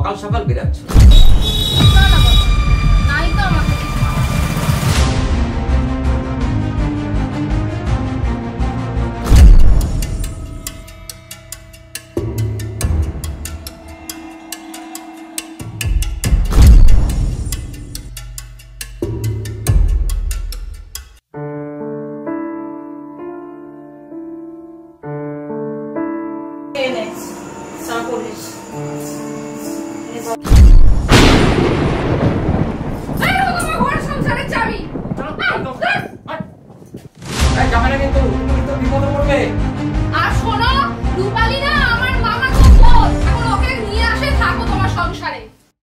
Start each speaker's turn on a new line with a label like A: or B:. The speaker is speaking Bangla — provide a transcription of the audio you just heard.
A: সকাল সকাল বেরাচ্ছ?
B: না না বাবা, নাই তো আমাকে কিছু।
A: জামাইরা কিন্তু বিপদে পড়বে।